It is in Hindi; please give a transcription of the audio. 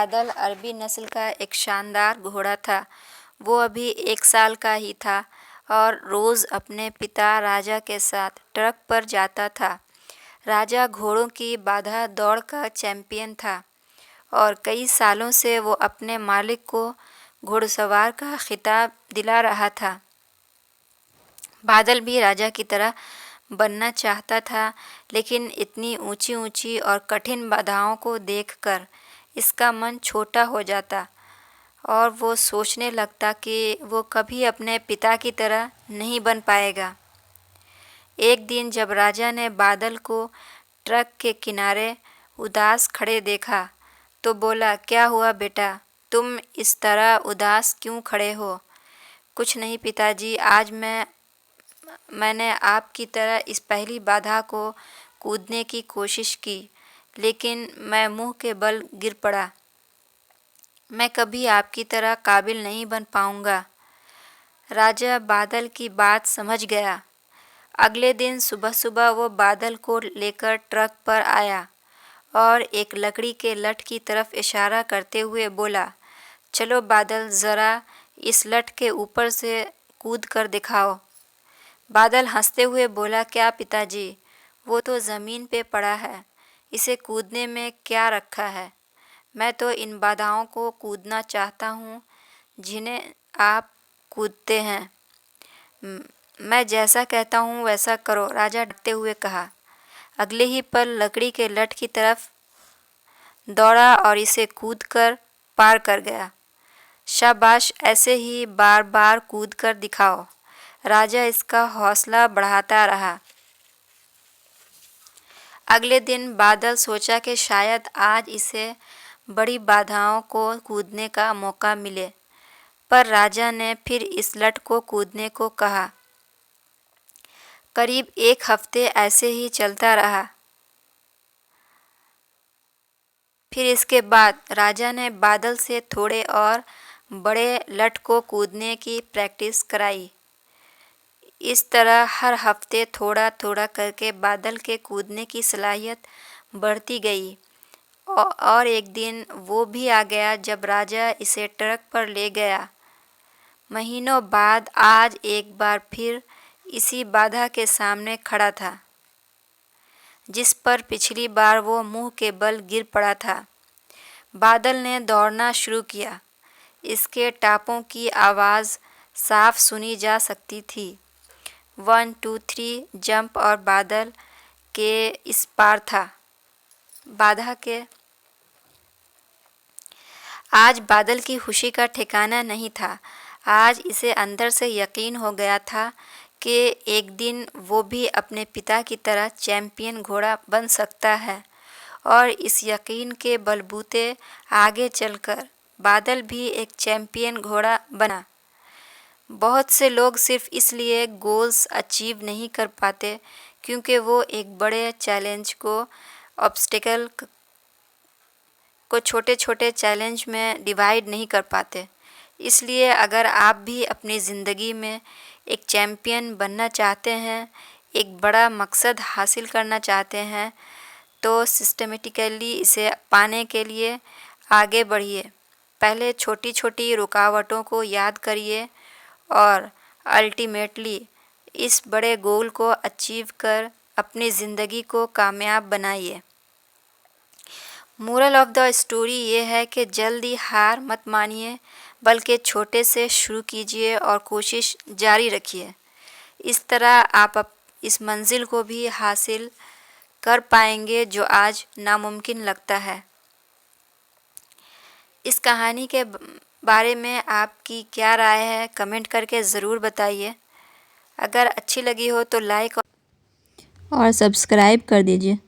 बादल अरबी नस्ल का एक शानदार घोड़ा था। वो अभी 1 साल का ही था और रोज़ अपने पिता राजा के साथ ट्रक पर जाता था। राजा घोड़ों की बाधा दौड़ का चैंपियन था और कई सालों से वो अपने मालिक को घुड़सवार का खिताब दिला रहा था। बादल भी राजा की तरह बनना चाहता था, लेकिन इतनी ऊंची ऊंची और कठिन बाधाओं को देखकर इसका मन छोटा हो जाता और वो सोचने लगता कि वो कभी अपने पिता की तरह नहीं बन पाएगा। एक दिन जब राजा ने बादल को ट्रक के किनारे उदास खड़े देखा तो बोला, क्या हुआ बेटा, तुम इस तरह उदास क्यों खड़े हो? कुछ नहीं पिताजी, आज मैंने आपकी तरह इस पहली बाधा को कूदने की कोशिश की, लेकिन मैं मुंह के बल गिर पड़ा। मैं कभी आपकी तरह काबिल नहीं बन पाऊंगा। राजा बादल की बात समझ गया। अगले दिन सुबह सुबह वो बादल को लेकर ट्रक पर आया और एक लकड़ी के लठ की तरफ इशारा करते हुए बोला, चलो बादल, ज़रा इस लठ के ऊपर से कूद कर दिखाओ। बादल हंसते हुए बोला, क्या पिताजी, वो तो ज़मीन पे पड़ा है, इसे कूदने में क्या रखा है? मैं तो इन बाधाओं को कूदना चाहता हूँ जिन्हें आप कूदते हैं। मैं जैसा कहता हूँ वैसा करो, राजा डरते हुए कहा। अगले ही पल लकड़ी के लठ की तरफ दौड़ा और इसे कूदकर पार कर गया। शाबाश, ऐसे ही बार बार कूद कर दिखाओ। राजा इसका हौसला बढ़ाता रहा। अगले दिन बादल सोचा कि शायद आज इसे बड़ी बाधाओं को कूदने का मौका मिले, पर राजा ने फिर इस लठ को कूदने को कहा। करीब 1 हफ्ते ऐसे ही चलता रहा। फिर इसके बाद राजा ने बादल से थोड़े और बड़े लठ को कूदने की प्रैक्टिस कराई। इस तरह हर हफ्ते थोड़ा थोड़ा करके बादल के कूदने की सलाहियत बढ़ती गई और एक दिन वो भी आ गया जब राजा इसे ट्रक पर ले गया। महीनों बाद आज एक बार फिर इसी बाधा के सामने खड़ा था, जिस पर पिछली बार वो मुंह के बल गिर पड़ा था। बादल ने दौड़ना शुरू किया। इसके टापों की आवाज़ साफ सुनी जा सकती थी। 1 2 3 जंप, और बादल के इस पार था। बाधा के आज बादल की खुशी का ठिकाना नहीं था। आज इसे अंदर से यकीन हो गया था कि एक दिन वो भी अपने पिता की तरह चैंपियन घोड़ा बन सकता है, और इस यकीन के बलबूते आगे चलकर बादल भी एक चैंपियन घोड़ा बना। बहुत से लोग सिर्फ इसलिए गोल्स अचीव नहीं कर पाते क्योंकि वो एक बड़े चैलेंज को ऑब्स्टिकल को छोटे छोटे चैलेंज में डिवाइड नहीं कर पाते। इसलिए अगर आप भी अपनी ज़िंदगी में एक चैम्पियन बनना चाहते हैं, एक बड़ा मकसद हासिल करना चाहते हैं, तो सिस्टमेटिकली इसे पाने के लिए आगे बढ़िए। पहले छोटी छोटी रुकावटों को याद करिए और अल्टीमेटली इस बड़े गोल को अचीव कर अपनी ज़िंदगी को कामयाब बनाइए। मोरल ऑफ द स्टोरी ये है कि जल्दी हार मत मानिए, बल्कि छोटे से शुरू कीजिए और कोशिश जारी रखिए। इस तरह आप इस मंजिल को भी हासिल कर पाएंगे जो आज नामुमकिन लगता है। इस कहानी के बारे में आपकी क्या राय है, कमेंट करके ज़रूर बताइए। अगर अच्छी लगी हो तो लाइक और सब्सक्राइब कर दीजिए।